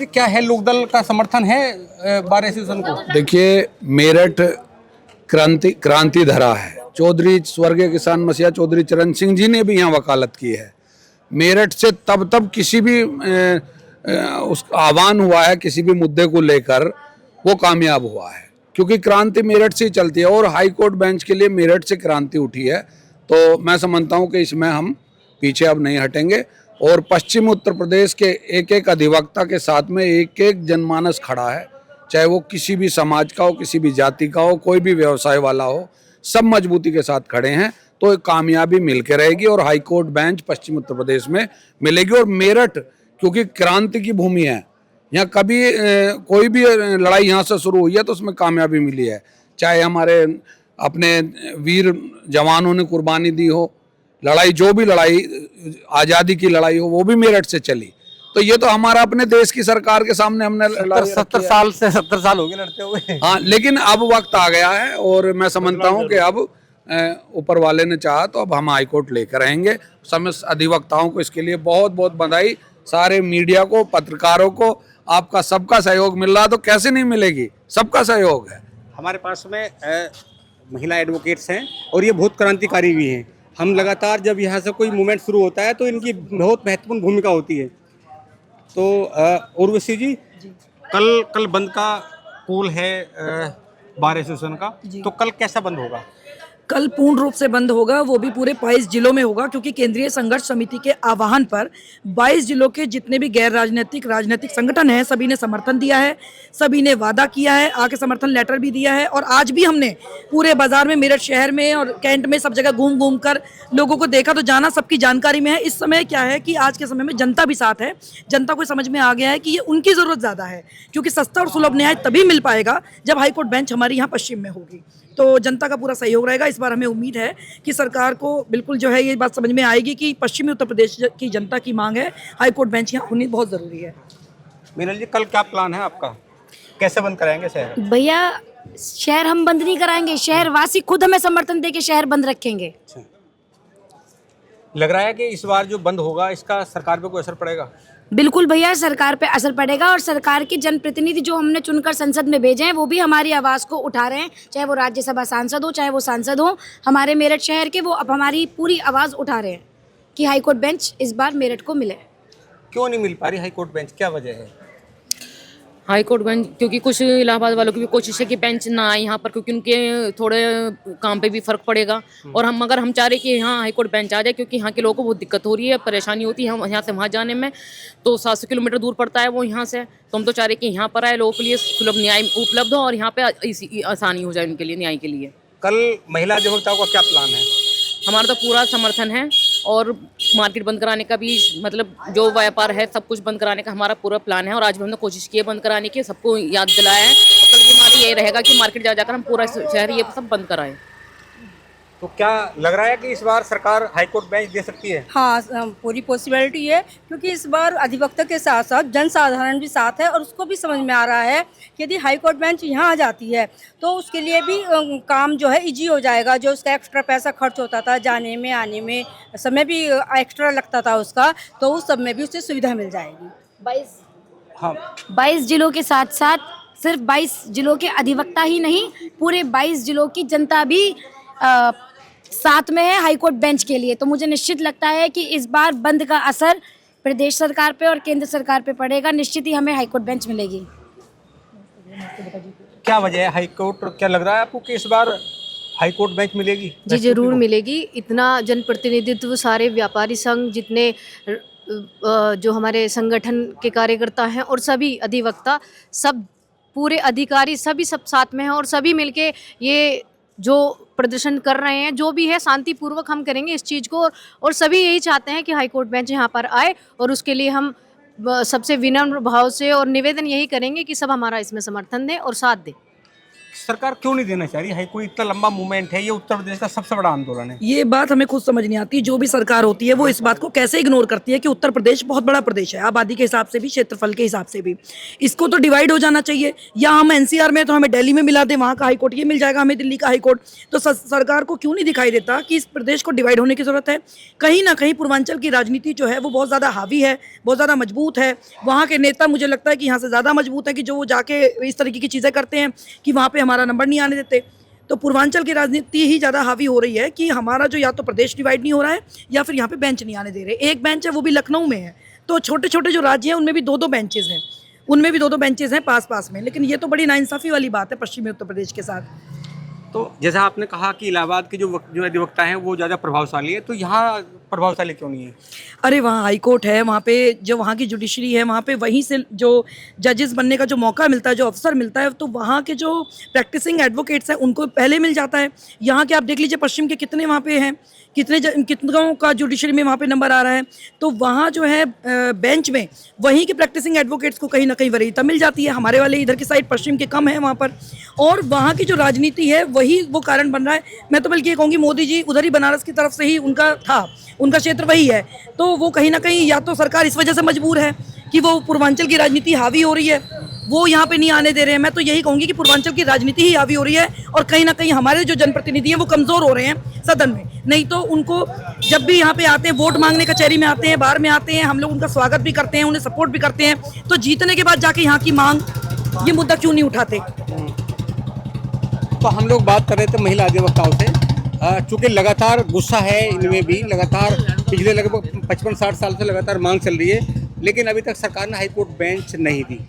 जी, क्या है लोकदल का समर्थन है बार एसोसिएशन को? देखिए, मेरठ क्रांति धरा है। चौधरी स्वर्गीय किसान मसीहा चौधरी चरण सिंह जी ने भी यहाँ वकालत की है। मेरठ से तब किसी भी उस आह्वान हुआ है, किसी भी मुद्दे को लेकर वो कामयाब हुआ है, क्योंकि क्रांति मेरठ से ही चलती है और हाई कोर्ट बेंच के लिए मेरठ से क्रांति उठी है। तो मैं समझता हूँ कि इसमें हम पीछे अब नहीं हटेंगे और पश्चिम उत्तर प्रदेश के एक एक अधिवक्ता के साथ में एक एक जनमानस खड़ा है, चाहे वो किसी भी समाज का हो, किसी भी जाति का हो, कोई भी व्यवसाय वाला हो, सब मजबूती के साथ खड़े हैं। तो कामयाबी मिलकर रहेगी और हाई कोर्ट बेंच पश्चिम उत्तर प्रदेश में मिलेगी। और मेरठ क्योंकि क्रांति की भूमि है, यहाँ कभी कोई भी लड़ाई यहाँ से शुरू हुई है तो उसमें कामयाबी मिली है, चाहे हमारे अपने वीर जवानों ने कुर्बानी दी हो, लड़ाई जो भी लड़ाई आज़ादी की लड़ाई हो वो भी मेरठ से चली। तो ये तो हमारा अपने देश की सरकार के सामने हमने 70 साल हो गए लड़ते हुए। हाँ, लेकिन अब वक्त आ गया है और मैं समझता हूँ कि अब ऊपर वाले ने चाहा तो अब हम हाईकोर्ट लेकर आएंगे। समस्त अधिवक्ताओं को इसके लिए बहुत बहुत बधाई, सारे मीडिया को, पत्रकारों को, आपका सबका सहयोग मिल रहा तो कैसे नहीं मिलेगी, सबका सहयोग है। हमारे पास में महिला एडवोकेट्स हैं और ये बहुत क्रांतिकारी भी हैं। हम लगातार जब यहाँ से कोई मूवमेंट शुरू होता है तो इनकी बहुत महत्वपूर्ण भूमिका होती है। तो उर्वशी जी, कल बंद का कॉल है बार एसोसिएशन का, तो कल कैसा बंद होगा? कल पूर्ण रूप से बंद होगा, वो भी पूरे 22 जिलों में होगा, क्योंकि केंद्रीय संघर्ष समिति के आह्वान पर 22 जिलों के जितने भी गैर राजनीतिक संगठन हैं सभी ने समर्थन दिया है, सभी ने वादा किया है, आके समर्थन लेटर भी दिया है। और आज भी हमने पूरे बाजार में, मेरठ शहर में और कैंट में सब जगह घूम घूम कर लोगों को देखा, तो जाना सबकी जानकारी में है। इस समय क्या है कि आज के समय में जनता भी साथ है, जनता को समझ में आ गया है कि ये उनकी ज़रूरत ज़्यादा है, क्योंकि सस्ता और सुलभ न्याय तभी मिल पाएगा जब हाईकोर्ट बेंच हमारे यहाँ पश्चिम में होगी। तो जनता का पूरा सहयोग रहेगा। इस बार हमें उम्मीद है कि सरकार को बिल्कुल जो है ये बात समझ में आएगी कि पश्चिमी उत्तर प्रदेश की जनता की मांग है, हाईकोर्ट बेंच यहाँ होनी बहुत ज़रूरी है। मीनल जी, कल क्या प्लान है आपका, कैसे बंद कराएंगे शहर? भैया, शहर हम बंद नहीं कराएंगे, शहरवासी खुद हमें समर्थन देके शहर बंद रखेंगे। लग रहा है कि इस बार जो बंद होगा इसका सरकार पे कोई असर पड़ेगा? बिल्कुल भैया, सरकार पे असर पड़ेगा और सरकार के जनप्रतिनिधि जो हमने चुनकर संसद में भेजे हैं वो भी हमारी आवाज़ को उठा रहे हैं, चाहे वो राज्यसभा सांसद हो, चाहे वो सांसद हो हमारे मेरठ शहर के, वो अब हमारी पूरी आवाज़ उठा रहे हैं कि हाईकोर्ट बेंच इस बार मेरठ को मिले। क्यों नहीं मिल पा रही हाईकोर्ट बेंच, क्या वजह है? हाईकोर्ट बेंच क्योंकि कुछ इलाहाबाद वालों की भी कोशिश है कि बेंच ना आए यहाँ पर, क्योंकि उनके थोड़े काम पे भी फर्क पड़ेगा। और हम चाह रहे कि यहाँ हाईकोर्ट बेंच आ जाए, क्योंकि यहाँ के लोगों को बहुत दिक्कत हो रही है, परेशानी होती है हम यहाँ से वहाँ जाने में, तो 700 किलोमीटर दूर पड़ता है वो यहाँ से। तो हम तो चाह रहे कि यहाँ पर आए, लोगों के लिए सुलभ न्याय उपलब्ध हो और यहाँ पे आसानी हो जाए उनके लिए, न्याय के लिए। कल महिला अधिवक्ताओं का क्या प्लान है? हमारा तो पूरा समर्थन है और मार्केट बंद कराने का भी, मतलब जो व्यापार है सब कुछ बंद कराने का हमारा पूरा प्लान है। और आज भी हमने कोशिश की है बंद कराने की, सबको याद दिलाया है। और कल भी हमारा ये रहेगा कि मार्केट जाकर हम पूरा शहर ये सब बंद कराएं। तो क्या लग रहा है कि इस बार सरकार हाईकोर्ट बेंच दे सकती है? हाँ, पूरी पॉसिबिलिटी है, क्योंकि इस बार अधिवक्ता के साथ साथ जनसाधारण भी साथ है और उसको भी समझ में आ रहा है कि यदि हाईकोर्ट बेंच यहाँ आ जाती है तो उसके लिए भी काम जो है इजी हो जाएगा। जो उसका एक्स्ट्रा पैसा खर्च होता था, जाने में आने में समय भी एक्स्ट्रा लगता था उसका, तो उस सब में भी उसे सुविधा मिल जाएगी। 22 जिलों के साथ साथ सिर्फ 22 जिलों के अधिवक्ता ही नहीं, पूरे 22 जिलों की जनता भी साथ में है हाईकोर्ट बेंच के लिए। तो मुझे निश्चित लगता है कि इस बार बंद का असर प्रदेश सरकार पे और केंद्र सरकार पे पड़ेगा, निश्चित ही हमें हाईकोर्ट बेंच मिलेगी। क्या वजह है हाईकोर्ट, क्या लग रहा है आपको कि इस बार हाईकोर्ट बेंच मिलेगी? जी जरूर मिलेगी। इतना जनप्रतिनिधित्व, सारे व्यापारी संघ, जितने जो हमारे संगठन के कार्यकर्ता हैं और सभी अधिवक्ता, सब पूरे अधिकारी सभी सब साथ में हैं और सभी मिलके ये जो प्रदर्शन कर रहे हैं, जो भी है शांतिपूर्वक हम करेंगे इस चीज़ को। और सभी यही चाहते हैं कि हाईकोर्ट बेंच यहाँ पर आए और उसके लिए हम सबसे विनम्र भाव से और निवेदन यही करेंगे कि सब हमारा इसमें समर्थन दें और साथ दें। सरकार क्यों नहीं देना चाह रही? हाई कोर्ट इतना लंबा मूवमेंट है, ये उत्तर प्रदेश का सबसे बड़ा आंदोलन है। ये बात हमें खुद समझ नहीं आती। जो भी सरकार होती है वो इस बात को कैसे इग्नोर करती है कि उत्तर प्रदेश बहुत बड़ा प्रदेश है, आबादी के हिसाब से भी, क्षेत्रफल के हिसाब से भी। इसको तो डिवाइड हो जाना चाहिए, या हम एनसीआर में तो हमें दिल्ली में मिला दे, वहाँ का हाई कोर्ट ये मिल जाएगा, हमें दिल्ली का हाई कोर्ट। तो सरकार को क्यों नहीं दिखाई देता कि इस प्रदेश को डिवाइड होने की जरूरत है? कहीं ना कहीं पूर्वांचल की राजनीति जो है वो बहुत ज़्यादा हावी है, बहुत ज़्यादा मजबूत है। वहाँ के नेता मुझे लगता है कि यहाँ से ज़्यादा मजबूत है कि जो वो जाके इस तरीके की चीज़ें करते हैं कि वहाँ पे हमारा नंबर नहीं आने देते। तो पूर्वांचल की राजनीति ही ज़्यादा हावी हो रही है कि हमारा जो या तो प्रदेश डिवाइड नहीं हो रहा है या फिर यहाँ पे बेंच नहीं आने दे रहे। एक बेंच है वो भी लखनऊ में है, तो छोटे छोटे जो राज्य हैं उनमें भी 2-2 बेंचेस हैं, उनमें भी 2-2 बेंचेस हैं पास पास में। लेकिन ये तो बड़ी नाइंसाफ़ी वाली बात है पश्चिमी उत्तर प्रदेश के साथ। तो जैसा आपने कहा कि इलाहाबाद के जो अधिवक्ता हैं वो ज़्यादा प्रभावशाली है, तो यहाँ प्रभावशाली क्यों नहीं है? अरे वहाँ हाई कोर्ट है, वहाँ पे जो वहाँ की जुडिशरी है, वहाँ पे वहीं से जो जजेस बनने का जो मौका मिलता है, जो अवसर मिलता है, तो वहाँ के जो प्रैक्टिसिंग एडवोकेट्स हैं उनको पहले मिल जाता है। यहाँ के आप देख लीजिए पश्चिम के कितने वहाँ पे हैं, कितनों का जुडिशरी में वहाँ पे नंबर आ रहा है। तो वहाँ जो है बेंच में वहीं के प्रैक्टिसिंग एडवोकेट्स को कहीं ना कहीं वरीयता मिल जाती है। हमारे वाले इधर की साइड पश्चिम के कम है वहाँ पर, और वहाँ की जो राजनीति है वही वो कारण बन रहा है। मैं तो बल्कि ये कहूँगी मोदी जी उधर ही बनारस की तरफ से ही उनका था, उनका क्षेत्र वही है। तो वो कहीं ना कहीं या तो सरकार इस वजह से मजबूर है कि वो पूर्वांचल की राजनीति हावी हो रही है, वो यहाँ पे नहीं आने दे रहे हैं। मैं तो यही कहूँगी कि पूर्वांचल की राजनीति ही हावी हो रही है, और कहीं ना कहीं हमारे जो जनप्रतिनिधि हैं वो कमज़ोर हो रहे हैं सदन में। नहीं तो उनको जब भी यहाँ पे आते हैं, वोट मांगने कचहरी में आते हैं, बाहर में आते हैं, हम लोग उनका स्वागत भी करते हैं, उन्हें सपोर्ट भी करते हैं। तो जीतने के बाद जाके यहाँ की मांग, ये मुद्दा क्यों नहीं उठाते? तो हम लोग बात कर रहे थे महिला अधिवक्ताओं से, चूँकि लगातार गुस्सा है इनमें भी, लगातार पिछले लगभग 55-60 साल से लगातार मांग चल रही है, लेकिन अभी तक सरकार ने हाई कोर्ट बेंच नहीं दी।